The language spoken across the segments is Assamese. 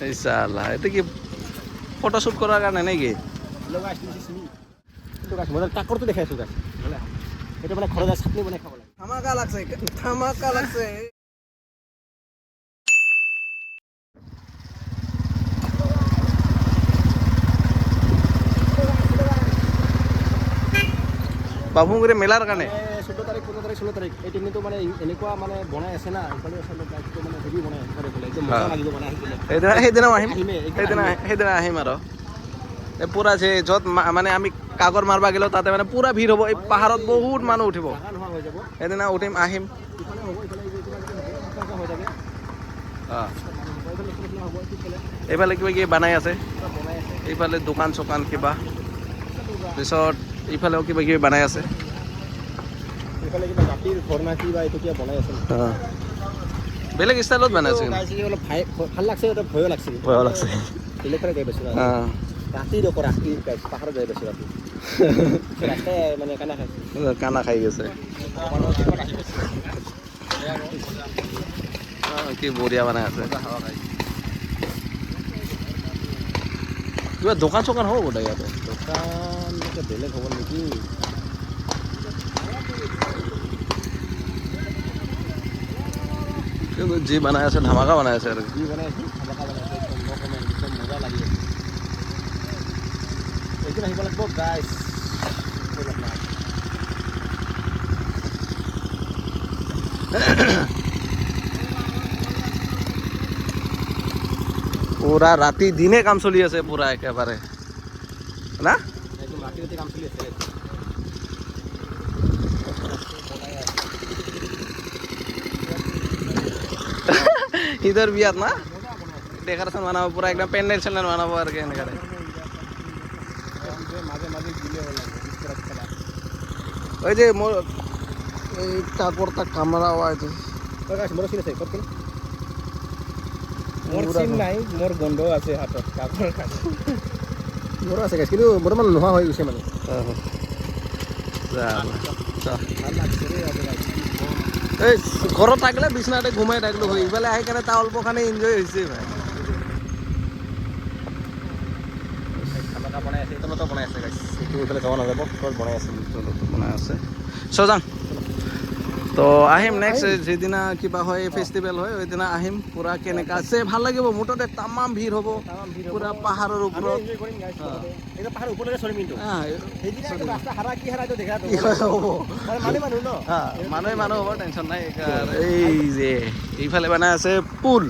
এই সালা এটা কি ফটোশুট করার কারণে নাকি? কাকড় তো দেখাইছো গাছ এটা মানে ঘরে যায় চাটনি বনাই খাব লাগে। ধামাকা লাগছে, ধামাকা লাগছে। বাবুগুৰি মেলাৰ কাৰণে 14 তাৰিখ 15 তাৰিখ 16 তাৰিখ এই তিনিটো মানে এনেকুৱা মানে বনাই আছে না ইফালে আচলতে গাছটো মানে হেভি বনাই আছে বোলে একদম মজা লাগিব বনাই আহিলে সেইদিনা আহিম সেইদিনা আহিম আৰু এই পুৰা যে য'ত মানে আমি কাগৰ মাৰবা গ'লেও তাতে মানে পুৰা ভিৰ হ'ব। এই পাহাৰত বহুত মানুহ উঠিব। সেইদিনা উঠিম আহিম। এইফালে কিবা কিবি বনাই আছে, এইফালে দোকান চোকান কিবা, পিছত এইফালেও কিবা কিবি বনাই আছে। এইফালে কিবা মাটিৰ ঘৰ না কিবা এইটো কিবা বনাই আছে বেলেগ ষ্টাইলত বনাইছে। অলপ ভাল লাগছে, অলপ ভয়ো লাগছে। বেলেগ ফালে যাই পাইছোঁ ৰাতি দেখো, ৰাতি পাহাৰত যাই পাইছোঁ ৰাতি ৰাস্তাই মানে কানা খাই গৈছে। কি বঢ়িয়া বনাই আছে। কিবা দোকান চোকান হ'ব বোধ ইয়াতে। দোকান বেলেগ হ'ব নেকি? যি বনাই আছে ধামাকা বনাই আছে আৰু যি বনাই আছে ধামাকা বনাই আছে একদম মজা লাগি আছে। এইটো আহিব লাগিব গাইছ। পুৰা ৰাতি দিনে কাম চলি আছে পুৰা একেবাৰে না ৰাতি কাম চলি আছে। ঈদৰ বিয়াত না ডেকৰেশ্যন বনাব পুৰা একদম পেণ্ডেল চেণ্ডেল বনাব আৰু কি এনেকৈ ওই যে মোৰ এই কাপড় তা কামৰা আৱাজ মোৰ চিন নাই, মোৰ গন্ধ আছে হাতত কাপড় মোৰো আছে গাইছ, কিন্তু বৰ্তমান নোহোৱা হৈ গৈছে মানে। এই ঘৰত থাকিলে বিচনাতে ঘুমাই থাকিলো হয়, ইফালে আহি কেনে তাৰ অল্পখানি এনজয় হৈছে ভাই। বনাই আছে তলতো বনাই আছে গাইছ, এইটো এইফালে যাব নাযাব বনাই আছে তলতো বনাই আছে। যাম তো আহিম নেক্সট যিদিনা কিবা হয় ফেষ্টিভেল হয় সেইদিনা আহিম। পুৰা কেনেকা আছে ভাল লাগিব। মুঠতে তামাম ভিৰ হ'ব পুৰা পাহাৰৰ ওপৰত। মানুহে মানুহ হ'ব, টেনশ্যন নাই। এই যে এইফালে বনাই আছে পুল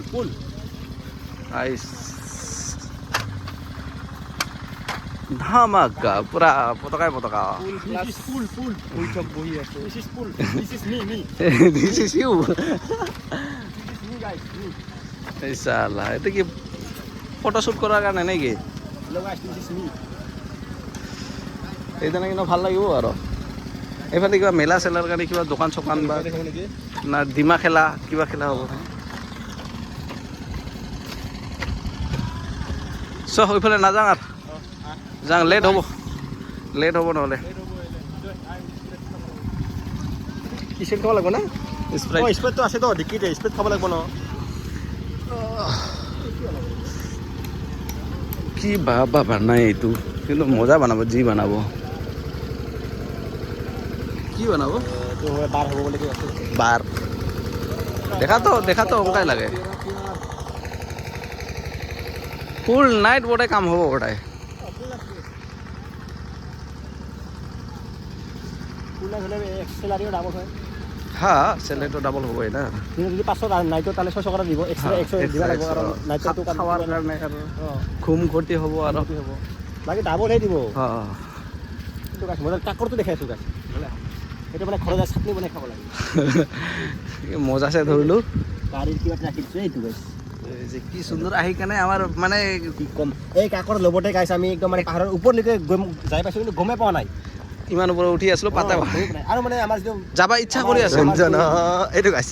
ধামাকা পুৰা পতকাই পতকা। This is you. এই সালা এটা কি ফটোশুট করার কারণে নাকি? এইদিনা কিন্তু ভাল লাগিব আৰু এইফালে কিবা মেলা চেলাৰ কাৰণে কিবা দোকান চোকান বা না ডিমা খেলা কিবা খেলা হ'ব। সেইফালে নাযাওঁ আৰু যাওঁ, লেট হ'ব নহ'লে। স্প্ৰাইট খাব লাগিব না? স্প্ৰাইটটো আছে তো ডিকিতে, স্প্ৰাইট খাব লাগিব ন। কি বাবা নাই এইটো, কিন্তু মজা বনাব। যি বনাব কি বনাব বাৰ হ'ব বুলি কৈ আছে। বাৰ দেখাতো অংকাই লাগে। ফুল নাইট বোধে কাম হ'ব গোটাই। হা চেলাৰীটো ডাবল হ'বই না। যদি 500 নাইটত তাহলে 600 টকা দিব, এক্সট্ৰা 100 দিব লাগিব আৰু নাইটটো খাৱাৰ কাৰণে আৰু ঘুম ঘটি হ'ব আৰু হ'ব বাকি ডাবলহে দিব। কিন্তু গাছ মজা কাকৰটো দেখাইছো গাছ এটা মানে ঘৰে যায় চাটনি বনাই খাব লাগে। মজাছে ধৰিলোঁ গাড়ীৰ কিবা ৰাখিছে এইটো গাছ যে কি সুন্দৰ আহি কেনে আমাৰ মানে কি কম। এই কাকৰ লগতে গাইছ আমি একদম মানে পাহাৰৰ ওপৰলৈকে যাই পাইছোঁ, কিন্তু গমে পোৱা নাই ইমান ওপৰত উঠি আছিলোঁ পাতা আৰু মানে আমাৰ যিটো যাবা ইচ্ছা কৰি আছে। এইটো গাছ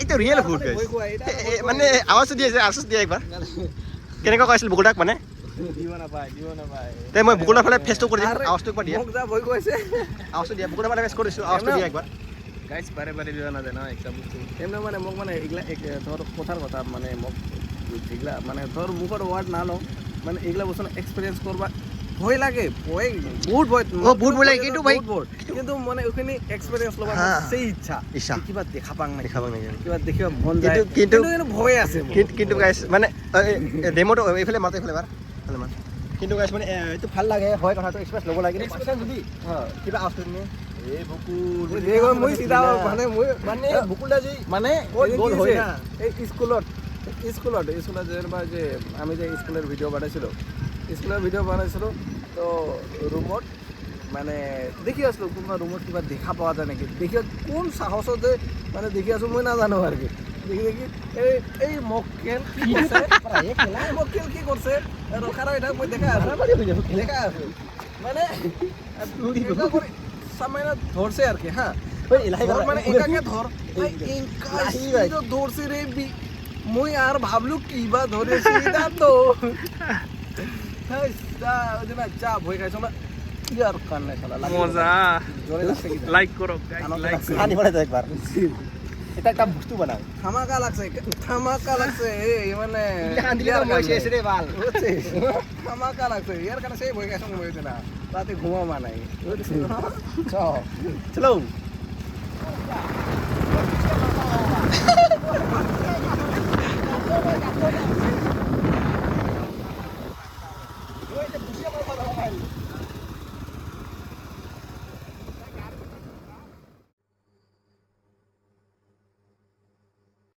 এইটো ৰিয়েল ফুড মানে আৱাজটো দি আছে, আৱাজ দিয়া একবাৰ কেনেকুৱা কৈছিল বুকুদাক মানে মই বুকুদাৰ ফালে ফেচটো কৰি দিম। আৱাজটো একবাৰ দিয়া, আৱাজটো দিয়া বুকুদাৰ ফালে ফেচ কৰিছোঁ, আৱাজটো দিয়া একবাৰ। গাইজ বাৰে বাৰে দিব নাযায় ন একটা বস্তু এনে মানে মোক মানে এইগিলা ধৰ কথাৰ কথা মানে মোক যেগুলা মানে ধর মুখের ওয়ার্ড না লো মানে এগুলা বস্তু এক্সপিরিয়েন্স করবা ভয় লাগে ভয় বহুত ভয় বহুত ভয় লাগে, কিন্তু ভাই কিন্তু মানে ওখানে এক্সপিরিয়েন্স লবা হ্যাঁ। সেই ইচ্ছা ইচ্ছা। কিবা দেখা পাং না দেখাব নাকি কিবা দেখিবা মন যায় কিন্তু- কিন্তু এনে ভয় আছে মোৰ। কিন্তু গাইছ মানে ডেমোটো এইফালে মাতে এইফালে এবাৰ এইফালে মাত কিন্তু গাইছ মানে এইটো ভাল লাগে হয় কথাটো এক্সপ্ৰেছ ল'ব লাগে কিন্তু পাছত যদি কিবা আউটফিট নে এই বকুল এই গৈ মই চিধা মানে মই মানে বকুলদা যি মানে ক'ত এই গ'ল কি হয় যে, না? এই স্কুলত যেনিবা যে আমি যে স্কুলের ভিডিও বানাইছিলোঁ স্কুলের ভিডিও বানাইছিলোঁ তো ৰুমত মানে দেখি আছিলোঁ কোনোবা ৰুমত কিবা দেখা পোৱা যায় নেকি দেখি কোন সাহসতে মানে দেখি আছোঁ মই নাজানো আৰু কি দেখি এই মক্কেল কি কৰিছে মক্কেল কি কৰিছে ৰখাৰ এটা মই দেখা আছোঁ মানে এনেকা কৰি সামান্য ধরছে আর কি হ্যাঁ ধর মানে একাকে ধর ভাই একা ধরছে রে মই আর ভাবলু কিবা ধরেছি না তো যা ভয় খাইছো না কি আর কান নাই শালা মজা জোরে লাগছে কি লাইক করো লাইক করো আনি পড়ে একবার এটা একটা বস্তু বানাও ধামাকা লাগছে এই মানে আন্দিলে মই শেষ রে বাল বুঝছিস ধামাকা লাগছে ইয়ার কারণে সেই ভয় খাইছো মই না রাতে ঘুমামা নাই বুঝছিস চলো